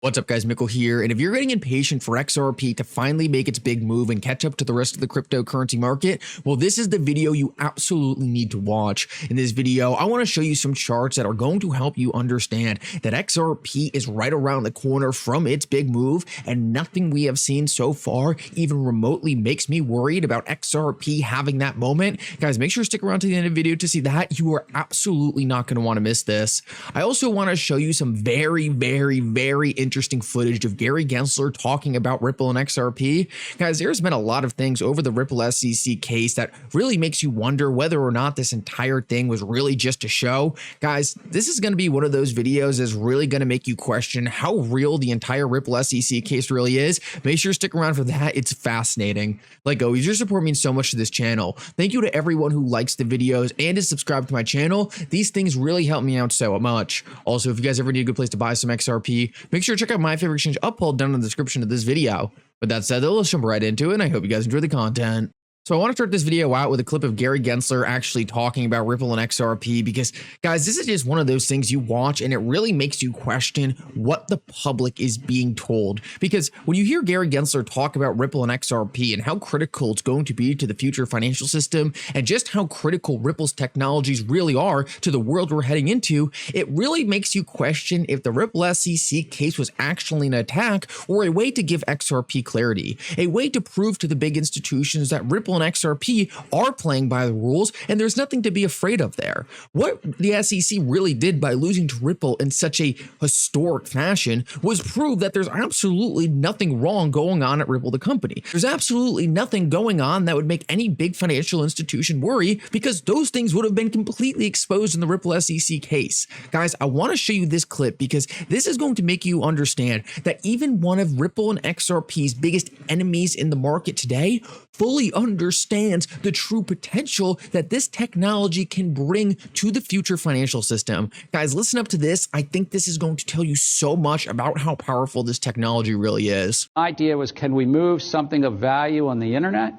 What's up guys, Mickle here, and if you're getting impatient for XRP to finally make its big move and catch up to the rest of the cryptocurrency market, well this is the video you absolutely need to watch. In this video, I want to show you some charts that are going to help you understand that XRP is right around the corner from its big move, and nothing we have seen so far even remotely makes me worried about XRP having that moment. Guys, make sure to stick around to the end of the video to see that. You are absolutely not going to want to miss this. I also want to show you some very interesting footage of Gary Gensler talking about Ripple and XRP. Guys, there's been a lot of things over the Ripple SEC case that really makes you wonder whether or not this entire thing was really just a show. Guys, this is going to be one of those videos that's really going to make you question how real the entire Ripple SEC case really is. Make sure to stick around for that. It's fascinating. Like always, your support means so much to this channel. Thank you to everyone who likes the videos and is subscribed to my channel. These things really help me out so much. Also, if you guys ever need a good place to buy some XRP, make sure to check out my favorite exchange uphold down in the description of this video. With that said, let's jump right into it, and I hope you guys enjoy the content. So I want to start this video out with a clip of Gary Gensler actually talking about Ripple and XRP because, guys, this is just one of those things you watch and it really makes you question what the public is being told. Because when you hear Gary Gensler talk about Ripple and XRP and how critical it's going to be to the future financial system and just how critical Ripple's technologies really are to the world we're heading into, it really makes you question if the Ripple SEC case was actually an attack or a way to give XRP clarity, a way to prove to the big institutions that Ripple and XRP are playing by the rules and there's nothing to be afraid of there. What the SEC really did by losing to Ripple in such a historic fashion was prove that there's absolutely nothing wrong going on at Ripple the company. There's absolutely nothing going on that would make any big financial institution worry because those things would have been completely exposed in the Ripple SEC case. Guys, I want to show you this clip because this is going to make you understand that even one of Ripple and XRP's biggest enemies in the market today fully understands the true potential that this technology can bring to the future financial system. Guys, listen up to this. I think this is going to tell you so much about how powerful this technology really is. The idea was, can we move something of value on the internet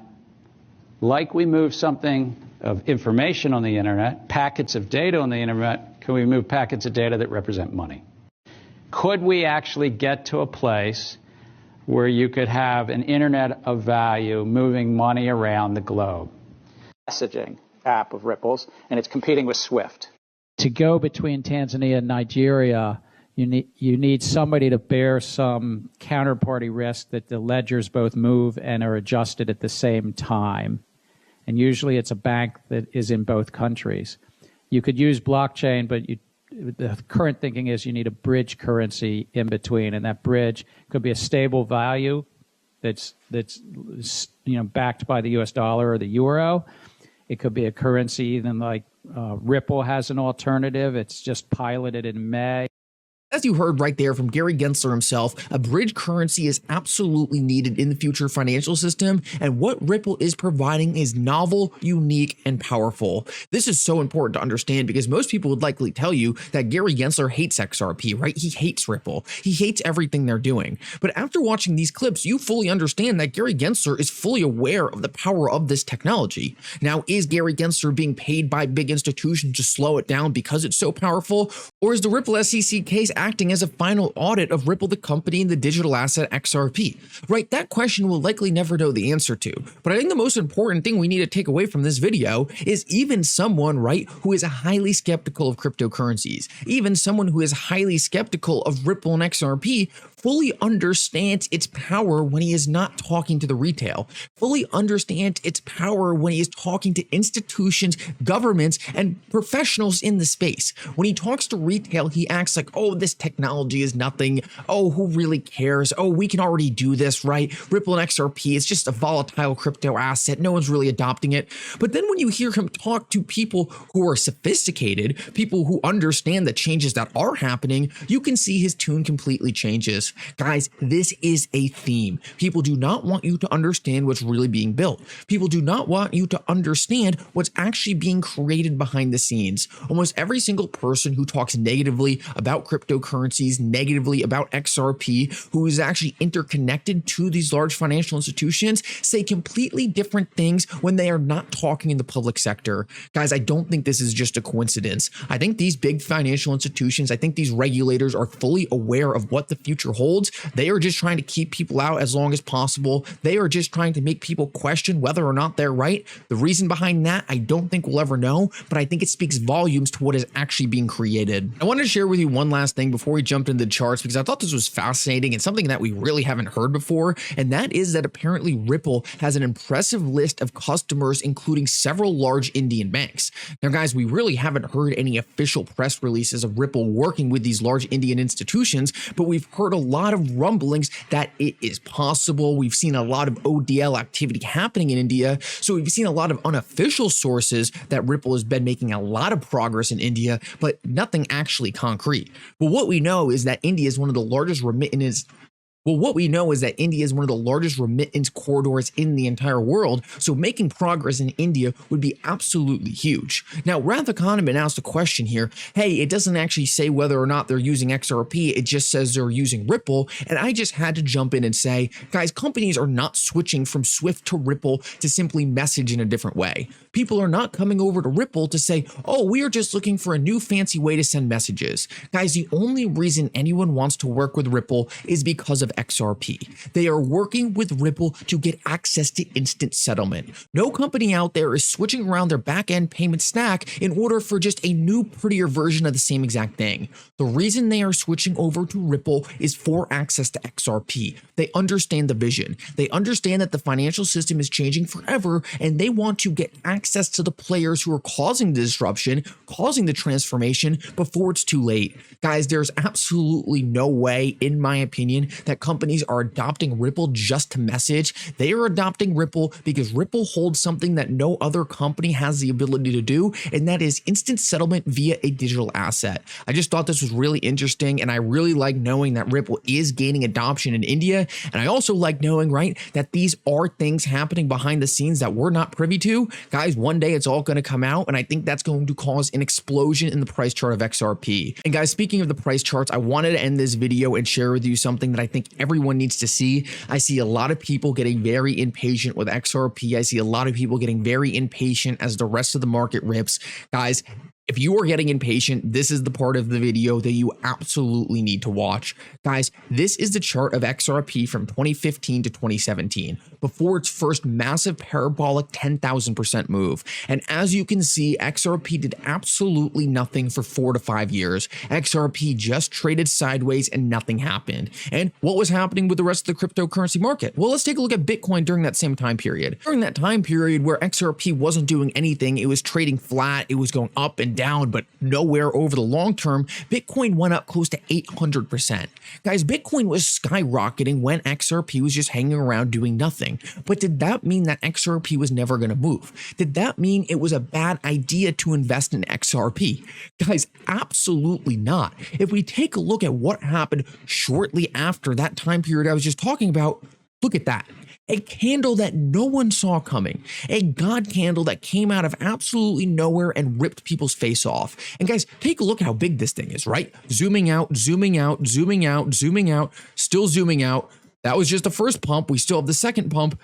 like we move something of information on the internet, packets of data on the internet? Can we move packets of data that represent money? Could we actually get to a place where you could have an internet of value moving money around the globe? Messaging app of Ripple's, and it's competing with SWIFT. To go between Tanzania and Nigeria, you need somebody to bear some counterparty risk that the ledgers both move and are adjusted at the same time. And usually it's a bank that is in both countries. You could use blockchain, but the current thinking is you need a bridge currency in between, and that bridge could be a stable value that's backed by the US dollar or the euro. It could be a currency even like Ripple has an alternative. It's just piloted in May. As you heard right there from Gary Gensler himself, a bridge currency is absolutely needed in the future financial system, and what Ripple is providing is novel, unique, and powerful. This is so important to understand because most people would likely tell you that Gary Gensler hates XRP, right? He hates Ripple. He hates everything they're doing. But after watching these clips, you fully understand that Gary Gensler is fully aware of the power of this technology. Now, is Gary Gensler being paid by big institutions to slow it down because it's so powerful? Or is the Ripple SEC case acting as a final audit of Ripple the company and the digital asset XRP? Right, that question we'll likely never know the answer to. But I think the most important thing we need to take away from this video is even someone, right, who is highly skeptical of cryptocurrencies, even someone who is highly skeptical of Ripple and XRP, fully understands its power when he is not talking to the retail, fully understands its power when he is talking to institutions, governments, and professionals in the space. When he talks to retail, he acts like, oh, this technology is nothing. Oh, who really cares? Oh, we can already do this, right? Ripple and XRP is just a volatile crypto asset. No one's really adopting it. But then when you hear him talk to people who are sophisticated, people who understand the changes that are happening, you can see his tune completely changes. Guys, this is a theme. People do not want you to understand what's really being built. People do not want you to understand what's actually being created behind the scenes. Almost every single person who talks negatively about cryptocurrencies, negatively about XRP, who is actually interconnected to these large financial institutions, say completely different things when they are not talking in the public sector. Guys, I don't think this is just a coincidence. I think these big financial institutions, I think these regulators are fully aware of what the future holds holds. They are just trying to keep people out as long as possible. They are just trying to make people question whether or not they're right. The reason behind that, I don't think we'll ever know, but I think it speaks volumes to what is actually being created. I wanted to share with you one last thing before we jump into the charts, because I thought this was fascinating and something that we really haven't heard before, and that is that apparently Ripple has an impressive list of customers, including several large Indian banks. Now, guys, we really haven't heard any official press releases of Ripple working with these large Indian institutions, but we've heard a lot of rumblings that it is possible. We've seen a lot of ODL activity happening in India, so we've seen a lot of unofficial sources that Ripple has been making a lot of progress in India, but nothing actually concrete. But what we know is that India is one of the largest remittance corridors in the entire world, so making progress in India would be absolutely huge. Now, Wrath Economy asked a question here. Hey, it doesn't actually say whether or not they're using XRP, it just says they're using Ripple, and I just had to jump in and say, guys, companies are not switching from Swift to Ripple to simply message in a different way. People are not coming over to Ripple to say, oh, we are just looking for a new fancy way to send messages. Guys, the only reason anyone wants to work with Ripple is because of XRP. They are working with Ripple to get access to instant settlement. No company out there is switching around their back-end payment stack in order for just a new, prettier version of the same exact thing. The reason they are switching over to Ripple is for access to XRP. They understand the vision. They understand that the financial system is changing forever, and they want to get access to the players who are causing the disruption, causing the transformation before it's too late. Guys, there's absolutely no way, in my opinion, that companies are adopting Ripple just to message. They are adopting Ripple because Ripple holds something that no other company has the ability to do, and that is instant settlement via a digital asset. I just thought this was really interesting, and I really like knowing that Ripple is gaining adoption in India, and I also like knowing, right, that these are things happening behind the scenes that we're not privy to. Guys, one day it's all going to come out, and I think that's going to cause an explosion in the price chart of XRP. And guys, speaking of the price charts, I wanted to end this video and share with you something that I think everyone needs to see. I see a lot of people getting very impatient with XRP. I see a lot of people getting very impatient as the rest of the market rips. Guys, if you are getting impatient, this is the part of the video that you absolutely need to watch. Guys, this is the chart of XRP from 2015 to 2017, before its first massive parabolic 10,000% move. And as you can see, XRP did absolutely nothing for 4 to 5 years. XRP just traded sideways and nothing happened. And what was happening with the rest of the cryptocurrency market? Well, let's take a look at Bitcoin during that same time period. During that time period where XRP wasn't doing anything, it was trading flat, it was going up and down, but nowhere over the long term, Bitcoin went up close to 800%. Guys, Bitcoin was skyrocketing when XRP was just hanging around doing nothing. But did that mean that XRP was never going to move? Did that mean it was a bad idea to invest in XRP? Guys, absolutely not. If we take a look at what happened shortly after that time period I was just talking about, look at that. A candle that no one saw coming, a God candle that came out of absolutely nowhere and ripped people's face off. And guys, take a look at how big this thing is, right? Zooming out, zooming out, zooming out, zooming out, still zooming out. That was just the first pump. We still have the second pump.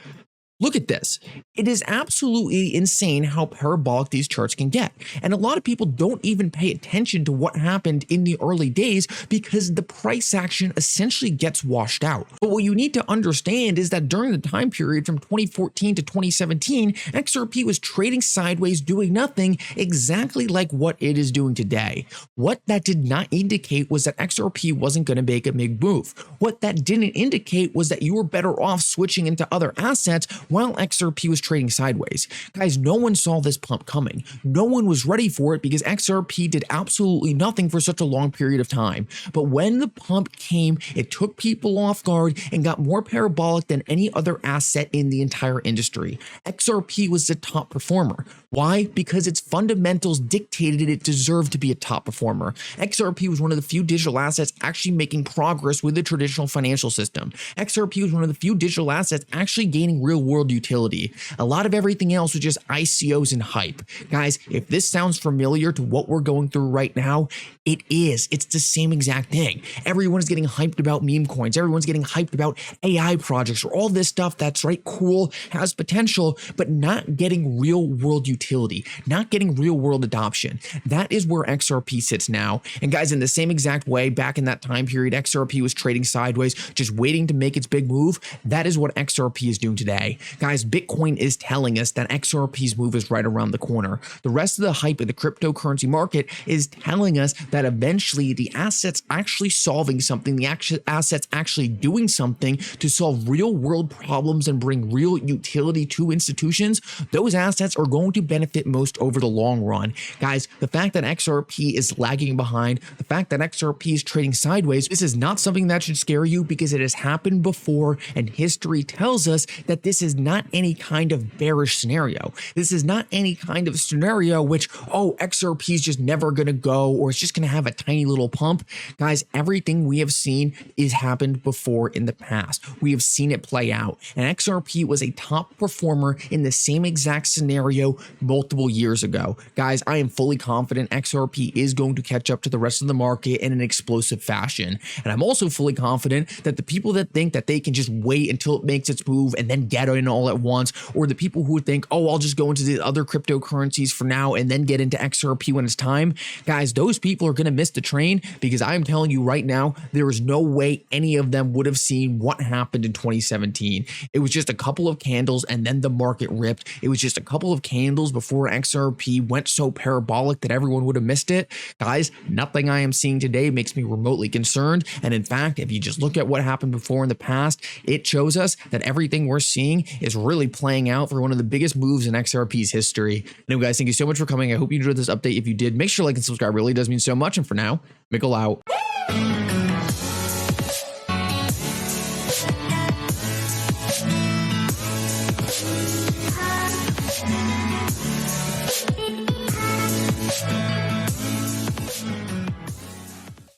Look at this. It is absolutely insane how parabolic these charts can get. And a lot of people don't even pay attention to what happened in the early days because the price action essentially gets washed out. But what you need to understand is that during the time period from 2014 to 2017, XRP was trading sideways, doing nothing, exactly like what it is doing today. What that did not indicate was that XRP wasn't going to make a big move. What that didn't indicate was that you were better off switching into other assets while XRP was trading sideways. Guys, no one saw this pump coming. No one was ready for it because XRP did absolutely nothing for such a long period of time. But when the pump came, it took people off guard and got more parabolic than any other asset in the entire industry. XRP was the top performer. Why? Because its fundamentals dictated it deserved to be a top performer. XRP was one of the few digital assets actually making progress with the traditional financial system. XRP was one of the few digital assets actually gaining real-world utility. A lot of everything else was just ICOs and hype. Guys, if this sounds familiar to what we're going through right now, It is. It's the same exact thing. Everyone is getting hyped about meme coins. Everyone's getting hyped about AI projects or all this stuff that's right, cool, has potential, but not getting real world utility, not getting real world adoption. That is where XRP sits now. And guys, in the same exact way, back in that time period, XRP was trading sideways, just waiting to make its big move. That is what XRP is doing today. Guys, Bitcoin is telling us that XRP's move is right around the corner. The rest of the hype of the cryptocurrency market is telling us that eventually the assets actually solving something, the assets actually doing something to solve real world problems and bring real utility to institutions, those assets are going to benefit most over the long run. Guys, the fact that XRP is lagging behind, the fact that XRP is trading sideways, this is not something that should scare you because it has happened before, and history tells us that this is not any kind of bearish scenario. This is not any kind of scenario which, oh, XRP is just never going to go, or it's just going to have a tiny little pump. Guys, everything we have seen is happened before in the past. We have seen it play out, and XRP was a top performer in the same exact scenario multiple years ago. Guys, I am fully confident XRP is going to catch up to the rest of the market in an explosive fashion. And I'm also fully confident that the people that think that they can just wait until it makes its move and then get in all at once, or the people who would think, oh, I'll just go into the other cryptocurrencies for now and then get into XRP when it's time, guys, those people are going to miss the train, because I am telling you right now, there is no way any of them would have seen what happened in 2017. It was just a couple of candles and then the market ripped. It was just a couple of candles before XRP went so parabolic that everyone would have missed it. Guys, nothing I am seeing today makes me remotely concerned. And in fact, if you just look at what happened before in the past, it shows us that everything we're seeing is really playing out for one of the biggest moves in XRP's history. Anyway, guys, thank you so much for coming. I hope you enjoyed this update. If you did, make sure to like and subscribe. It really does mean so much. And for now, Mickle out.